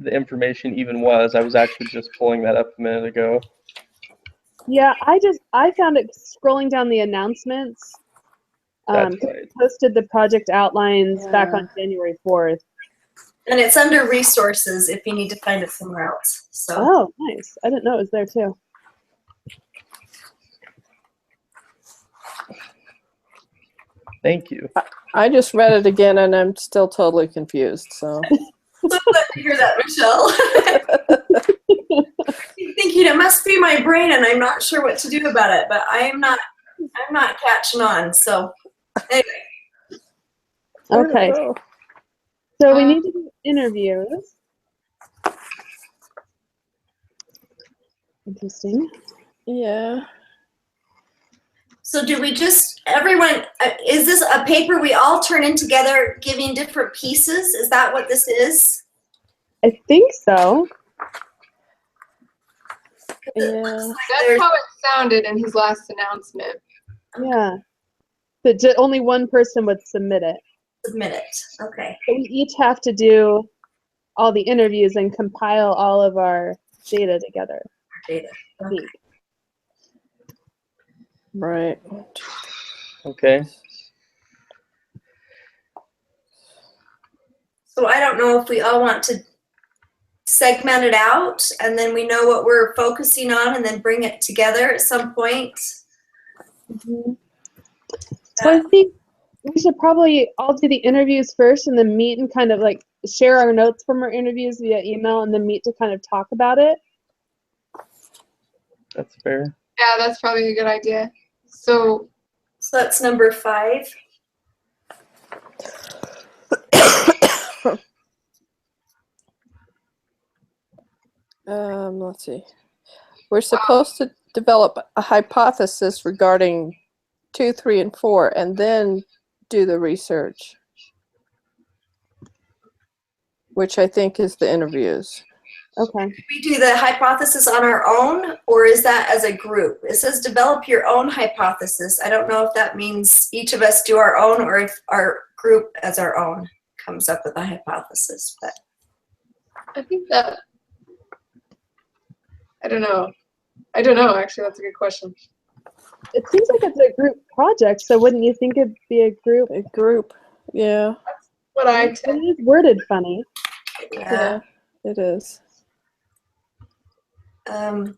the information even was. I was actually just pulling that up a minute ago. Yeah, I found it scrolling down the announcements. That's right. Posted the project outlines back on January 4th. And it's under resources if you need to find it somewhere else. So. Oh, nice. I didn't know it was there too. Thank you. I just read it again and I'm still totally confused. So. So glad to hear that, Michelle. You're thinking it must be my brain and I'm not sure what to do about it, but I'm not catching on. So anyway. Okay. So we need to do interviews. Interesting. Yeah. So do we just, everyone, is this a paper we all turn in together giving different pieces? Is that what this is? I think so. Yeah. That's how it sounded in his last announcement. Yeah. But only one person would submit it. Submit it. Okay. So we each have to do all the interviews and compile all of our data together. Data. Okay. Right. Okay. So I don't know if we all want to segment it out and then we know what we're focusing on and then bring it together at some point. Mm-hmm. So I think we should probably all do the interviews first and then meet and kind of like share our notes from our interviews via email and then meet to kind of talk about it. That's fair. Yeah, that's probably a good idea. So that's number 5. Let's see. We're supposed to develop a hypothesis regarding 2, 3, and 4, and then do the research, which I think is the interviews. Okay. Do we do the hypothesis on our own, or is that as a group? It says develop your own hypothesis. I don't know if that means each of us do our own, or if our group as our own comes up with a hypothesis. But I think that, I don't know. Actually, that's a good question. It seems like it's a group project, so wouldn't you think it'd be a group? A group, yeah. That's what I It is worded funny. Yeah, it is. Well,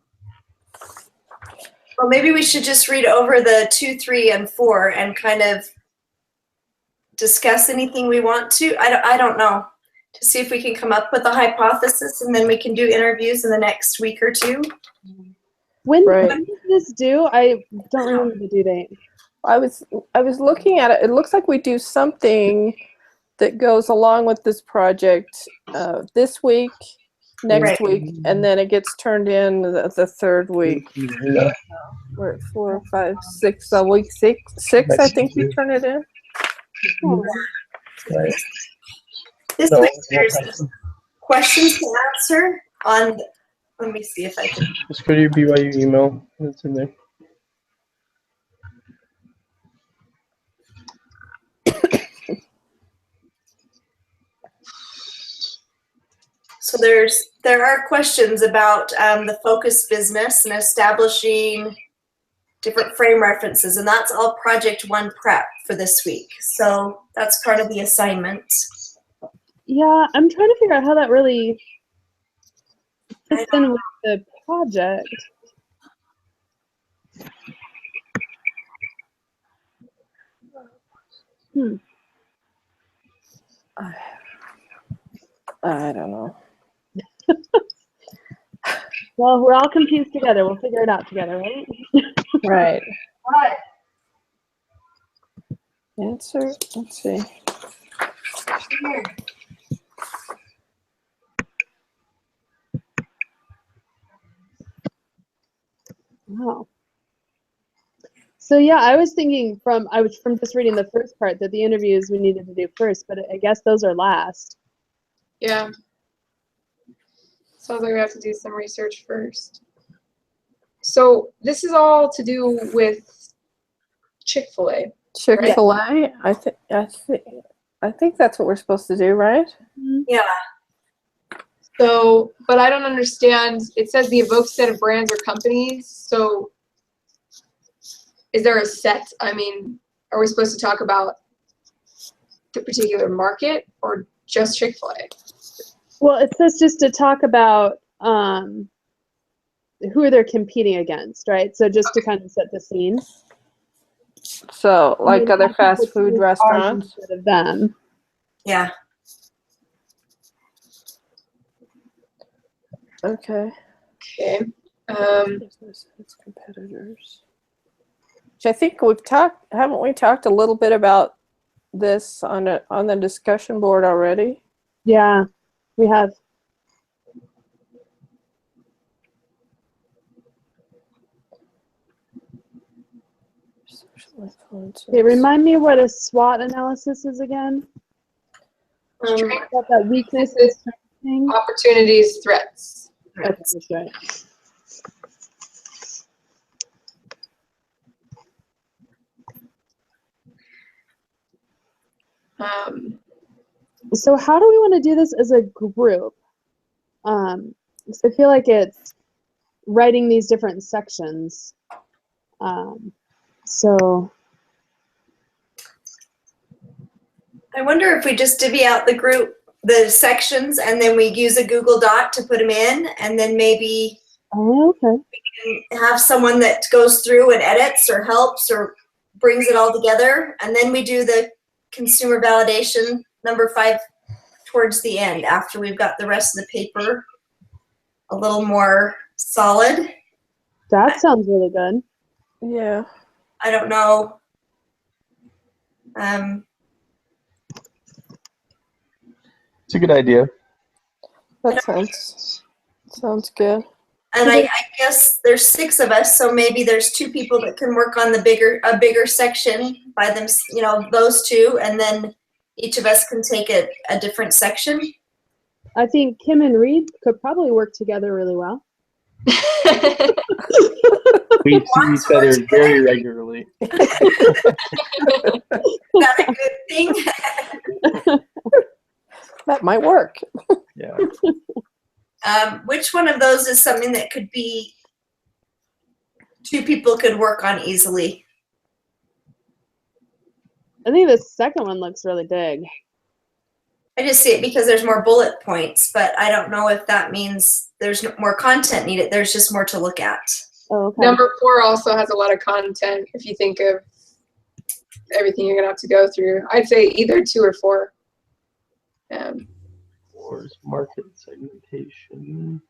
maybe we should just read over the 2, 3, and 4 and kind of discuss anything we want to. I don't know. To see if we can come up with a hypothesis, and then we can do interviews in the next week or 2. When does this due? I don't remember the due date. I was looking at it. It looks like we do something that goes along with this project this week, next week, and then it gets turned in the 3rd week. Yeah. We're at 4, 5, 6. Week 6, I think we turn it in. Oh. Right. This week there's questions to answer on. Let me see if I can. Just go to your BYU email. It's in there. So there are questions about the focus business and establishing different frame references, and that's all Project 1 prep for this week. So that's part of the assignment. Yeah, I'm trying to figure out how that really fits in with the project. I don't know. Well, we're all confused together. We'll figure it out together, right? Right. Right. Answer. Let's see. Wow. So yeah, I was thinking from just reading the first part that the interviews we needed to do first, but I guess those are last. Yeah. Sounds like we have to do some research first. So this is all to do with Chick-fil-A. Chick-fil-A. I think that's what we're supposed to do, right? Yeah. So, but I don't understand. It says the evoked set of brands or companies. So, is there a set? I mean, are we supposed to talk about the particular market or just Chick-fil-A? Well, it says just to talk about who they're competing against, right? So just to kind of set the scene. So, like I mean, other I fast think food it's ours restaurants? instead of them. Yeah. Okay. Okay. Businesses, competitors. Which I think haven't we talked a little bit about this on the discussion board already? Yeah, we have. Social influences. Okay, remind me what a SWOT analysis is again. Strength, About that weakness and strength thing. opportunities, threats. Okay, that's right. So how do we want to do this as a group? So I feel like it's writing these different sections. So I wonder if we just divvy out the sections, and then we use a Google Doc to put them in, and then maybe okay. have someone that goes through and edits or helps or brings it all together, and then we do the consumer validation number 5 towards the end after we've got the rest of the paper a little more solid. That sounds really good. Yeah. I don't know. It's a good idea. That sounds good. And I guess there's 6 of us, so maybe there's 2 people that can work on a bigger section by them, those 2, and then each of us can take a different section. I think Kim and Reed could probably work together really well. We see each other very regularly. Is that a good thing? That might work. Yeah. Which one of those is something that could be 2 people could work on easily? I think the second one looks really big. I just see it because there's more bullet points, but I don't know if that means there's more content needed. There's just more to look at. Oh, okay. Number 4 also has a lot of content if you think of everything you're gonna have to go through. I'd say either 2 or 4. Wars, market segmentation.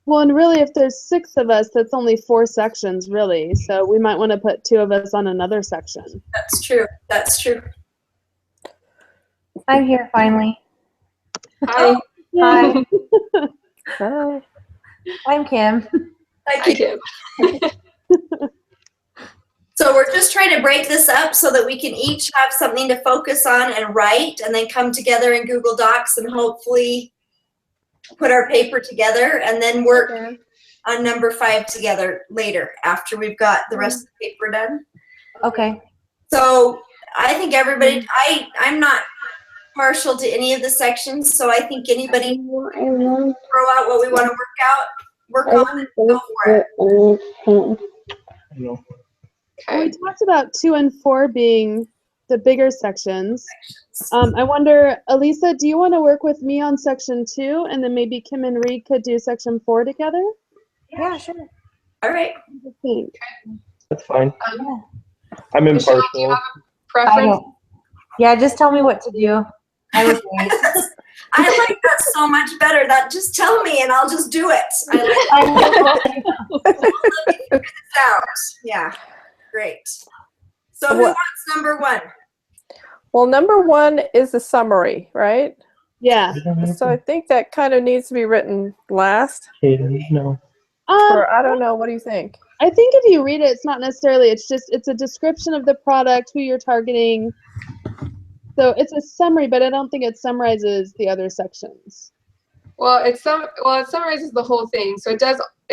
Well, and really, if there's 6 of us, that's only 4 sections, really. So we might want to put 2 of us on another section. That's true. That's true. I'm here finally. Hi. Hi, Hi. I'm Kim. Hi, Kim. So we're just trying to break this up so that we can each have something to focus on and write, and then come together in Google Docs and hopefully put our paper together, and then work on number 5 together later after we've got the rest of the paper done. Okay. So I think everybody, I'm not partial to any of the sections, so I think anybody throw out what we want to work on, and go for it. You know, We talked about 2 and 4 being the bigger sections. I wonder, Elisa, do you want to work with me on section 2, and then maybe Kim and Reed could do section 4 together? Yeah, sure. All right. What do you think? that's fine. Yeah. I'm Michelle, do you impartial. have a preference? Yeah, just tell me what to do. I would wait. I like that so much better. That just tell me and I'll just do it. I like it out. Yeah, great. So who What- wants number 1? Well, number 1 is the summary, right? Yeah. So I think that kind of needs to be written last. No. Or I don't know. What do you think? I think if you read it, it's not necessarily, it's a description of the product, who you're targeting. So it's a summary, but I don't think it summarizes the other sections. Well, it summarizes the whole thing. So it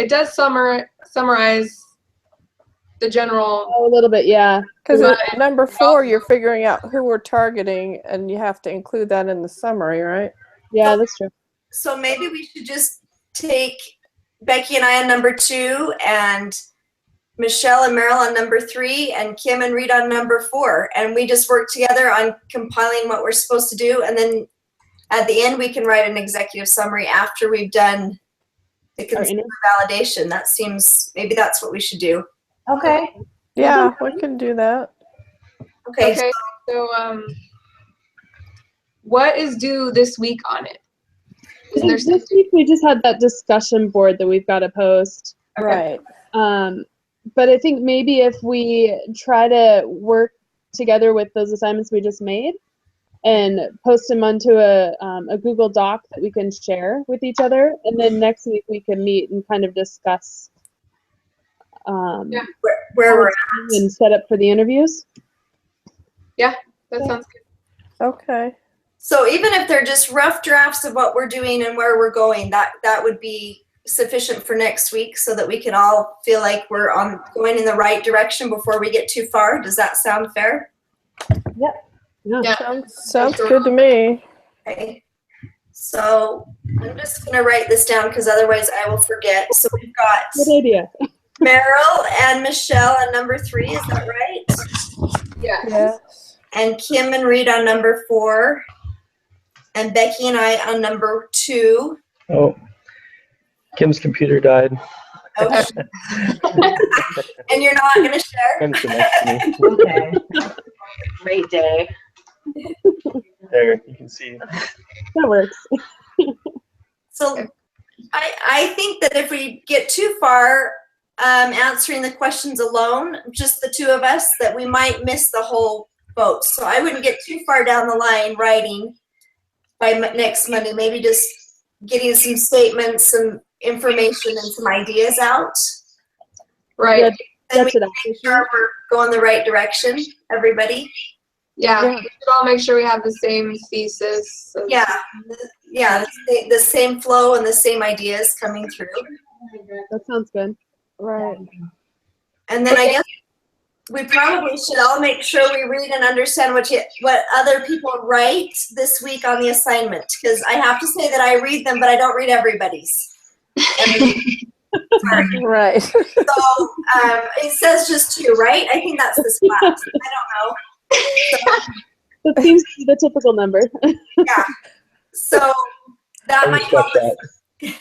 does summarize the general. Oh, a little bit, yeah. Because Right. at number 4, you're figuring out who we're targeting, and you have to include that in the summary, right? Yeah, that's true. So maybe we should just take Becky and I on number 2 and Michelle and Meryl on number 3 and Kim and Reed on number 4. And we just work together on compiling what we're supposed to do. And then at the end, we can write an executive summary after we've done the consumer validation. That seems, maybe that's what we should do. Okay. Yeah, we can do that. Okay. Okay, so what is due this week on it? Isn't there This something? week we just had that discussion board that we've got to post. Right. But I think maybe if we try to work together with those assignments we just made and post them onto a Google Doc that we can share with each other, and then next week we can meet and kind of discuss Yeah. Where we're at. and set up for the interviews. That sounds good. Okay. So even if they're just rough drafts of what we're doing and where we're going, that would be sufficient for next week so that we can all feel like we're going in the right direction before we get too far. Does that sound fair? Yeah. Yeah. Sounds good to me. Okay. So I'm just going to write this down because otherwise I will forget. So we've got Good idea. Meryl and Michelle on number 3. Is that right? Yeah. Yes. And Kim and Reed on number 4. And Becky and I on number 2. Oh, Kim's computer died. Oh, and you're not going to share? Kim's the next to me. Okay. Great day. There, you can see. That works. So I think that if we get too far answering the questions alone, just the two of us, that we might miss the whole boat. So I wouldn't get too far down the line writing by next Monday, maybe just getting some statements, some information, and some ideas out. Right. Yeah. Then we That's it. can make sure we're going the right direction, everybody. Yeah. Yeah. We should all make sure we have the same thesis. Yeah, the same flow and the same ideas coming through. That sounds good. Right. And then I guess we probably should all make sure we read and understand what other people write this week on the assignment, because I have to say that I read them, but I don't read everybody's. Sorry. Right. So it says just 2, right? I think that's this class. I don't know. That seems to be the typical number. So that I might help respect us, that.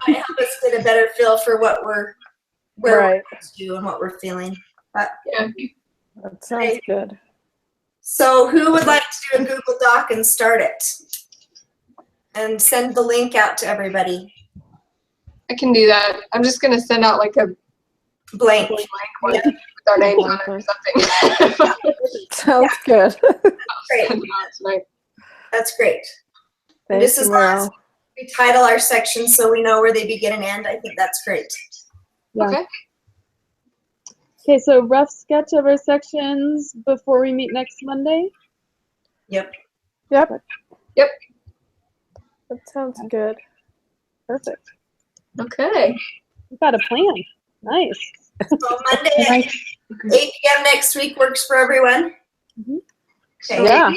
might help us get a better feel for what where Right. we're to do and what we're feeling. Yeah. That sounds good. So who would like to do a Google Doc and start it? And send the link out to everybody. I can do that. I'm just gonna send out like a Blank. blank one with our names on it or something. Sounds good. Great. Send it out tonight. That's great. Thank This you, is Meryl. We title our section so we know where they begin and end. I think that's great. Yeah. Okay. Okay, so rough sketch of our sections before we meet next Monday. Yep. Yep. Yep. That sounds good. Perfect. Okay. We've got a plan. Nice. So Monday at 8 p.m. next week works for everyone. Mhm. Okay. Yeah.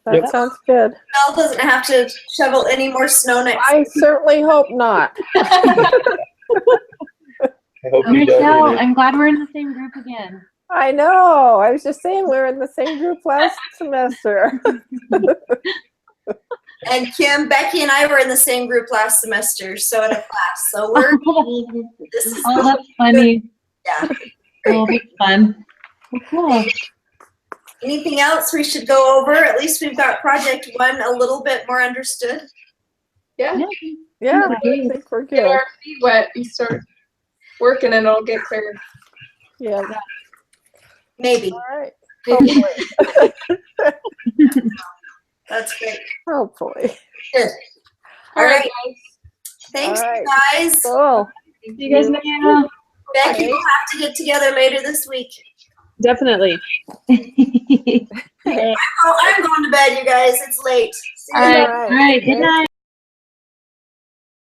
That Yep. sounds good. Mel doesn't have to shovel any more snow next I certainly hope not. I hope you don't Michelle, need it. I'm glad we're in the same group again. I know. I was just saying we were in the same group last semester. And Kim, Becky, and I were in the same group last semester, so in a class. So we're this is Oh, that's funny. yeah. Oh, that's fun. Well, cool. Anything else we should go over? At least we've got project 1 a little bit more understood. Yeah. Yeah. Yeah, I think we're Get good. our feet wet and start working and it'll get clear. Yeah. Maybe. All right. Hopefully. That's great. Hopefully. Good. All right, right. guys. Thanks, All right. guys. Cool. See you guys next week. Yeah. Becky, we'll have to get together later this week. Definitely. Oh, I'm going to bed, you guys. It's late. See you All later. right. All right. Good night.